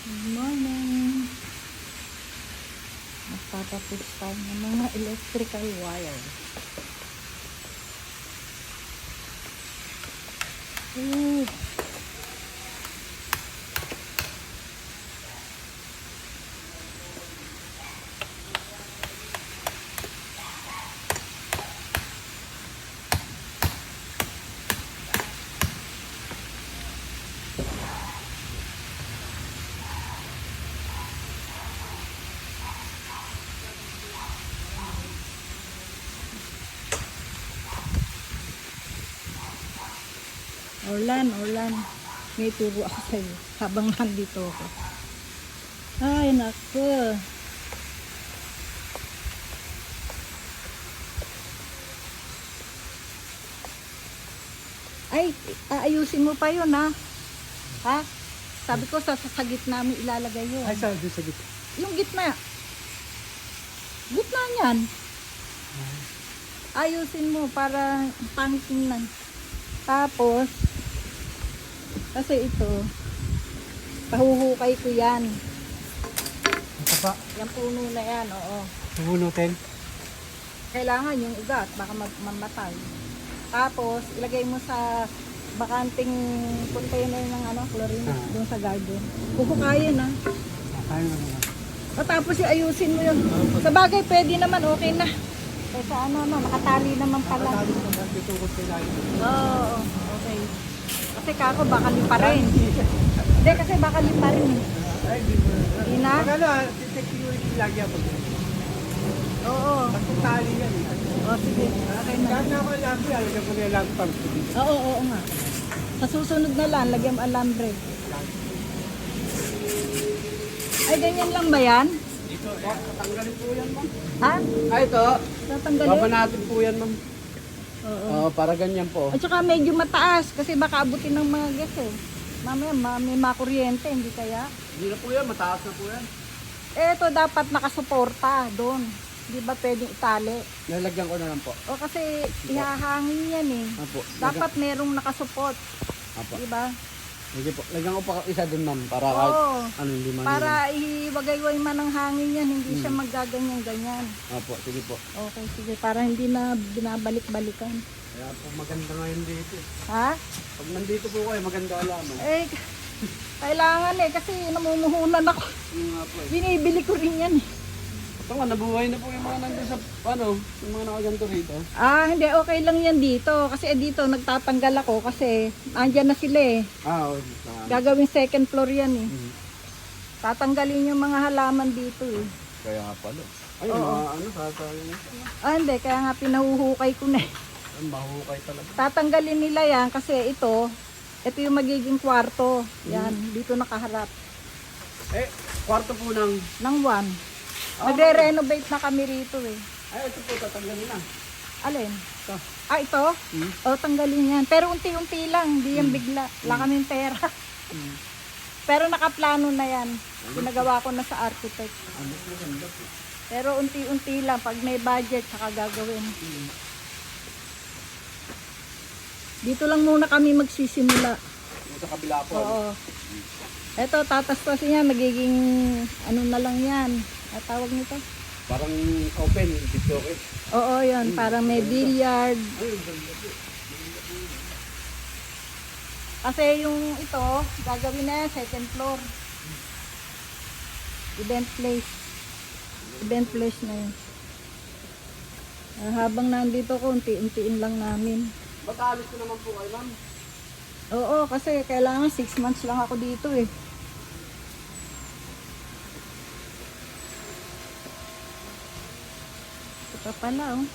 Good morning. Magtatapos tayo ng mga electrical wire. Ooh. Orlan, may turo ako sa'yo habang nandito ako. Ay, naku. Ay, aayusin mo pa yun, ha? Ha? Sabi ko, sa gitna mo ilalagay yun. Ay, sabi sa gitna. Yung gitna. Gitna niyan. Ayusin mo para pangit tingnan. Tapos, kasi ito, pahuhukay ko yan. Ito pa. Yung puno na yan, oo. Bubunutin. Kailangan yung ugat, baka mamatay. Tapos, ilagay mo sa bakanting container ng chlorine, doon sa garden. Huhukayin, ha. Kaya naman. Tapos, ayusin mo yun. Sa bagay, pwede naman, okay na. Kaysa nakatali naman pala. Nakatali naman, titukot kayo lagi. Oo, okay. Kasi kako, baka lipa rin. Hindi, kasi baka lipa rin. Ay, di mo. Hindi na? Magkala, security lagi ako. Oo. Pag tali yan. O, sige. Okay na. Kahit nga ako alambre, alagyan ko na yung alambre pang tubig. Oo nga. Sa susunod na lang, lagyan mo alambre. Ay, ganyan lang ba yan? Dito, tatanggalin po yan, ma'am. Ha? Ay, ito. Tatanggalin? Babanatin po yan, ma'am. Oo. Oo, para ganyan po. At saka medyo mataas kasi baka abutin ng mga gas eh. Mamaya may makuryente, hindi kaya? Hindi na po yan, mataas na po yan. Ito dapat nakasuporta doon. Di ba pwedeng itali? Nalagyan ko na lang po. O kasi ihahangin yan eh. Apo. Dapat merong nakasupport. Apo. Di ba? Sige po. Lagyan ko pa isa din, ma'am. Para Oo. kahit hindi man. Para iwagayway man ng hangin yan, hindi siya maggaganyan-ganyan. Apo, sige po. Okay, sige. Para hindi na binabalik-balikan. Kaya po maganda ngayon dito. Ha? Pag nandito po kayo, maganda alaman. Eh, kailangan eh, kasi namumuhunan ako. Yung nga po eh. Binibili ko rin yan eh. Ito nga, nabuhay na po yung mga nandun sa, yung mga nakaganto rito. Ah, hindi, okay lang yan dito. Kasi dito, nagtatanggal ako kasi andyan na sila eh. Oo. Gagawing second floor yan eh. Mhm. Tatanggalin yung mga halaman dito eh. Kaya nga pala. Ay, Oo. mga sasayang. Ah, hindi, kaya nga pinahuhukay ko na eh. Ang mahukay talaga. Tatanggalin nila yan kasi ito yung magiging kwarto. Yan, dito nakaharap. Eh, kwarto po ng... Ng one. Ah, Nagre-renovate na kami rito eh. Ay, ito po, tatanggalin na. Alin? Ito. Ah, ito? Hmm? O, tanggalin yan. Pero unti-unti lang, hindi yan bigla. Wala kaming pera. Hmm. Pero nakaplano na yan. Ginagawa ko na sa architect. Ano po, ganda po. Pero unti-unti lang. Pag may budget, saka gagawin. Dito lang muna kami magsisimula. Yung sa kabila po. Oo. Eto, tataspasin yan. Magiging ano na lang yan. At tawag nito? Parang open, dito okay. Oo, yun. Parang may billiard. Ay, ganda po. Kasi yung ito, gagawin na yan, second floor. Event place. Event place na yun. Habang nandito ko, unti-untiin lang namin. Ba't alis ko naman po kayo, ma'am? Oo, kasi kailangan 6 months lang ako dito eh. Ito pa pala oh.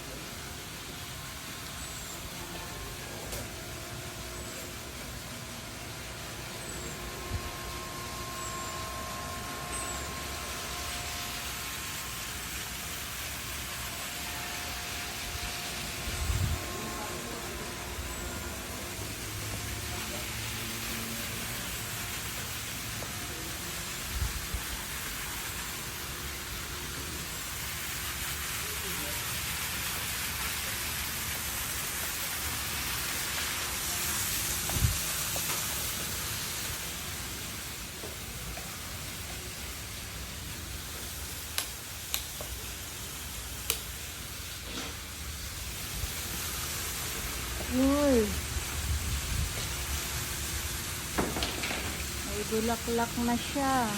Bulaklak na siya.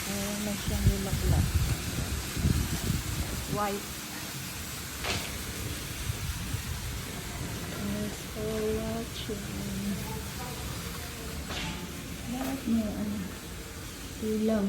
Ayan na siyang bulaklak. White. Thanks for watching. Bakit mo ano? Ilaw.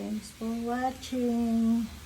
Thanks for watching.